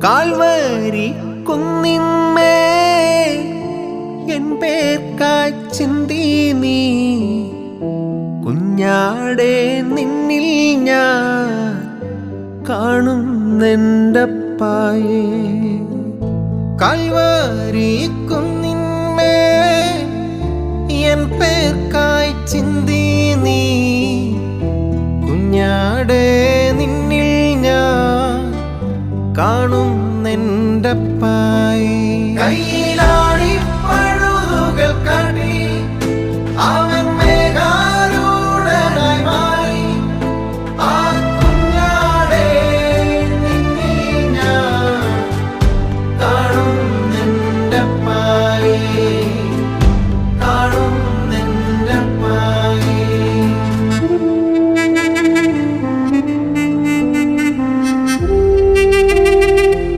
Calvary കുന്നിന്മേൽ N പേർക്കായി ചിന്തി നീ കുഞ്ഞാടേ നിന്നിൽ ഞാൻ കാണുന്നെൻ്റപ്പായേ. കാൽവരി കുന്നിന്മേൽ എൻ പേർക്കായി ചിന്തി നീ കുഞ്ഞാടേ നിന്നിൽ ഞാൻ കാണുന്നെൻ്റപ്പായേ. കയ്യിലാ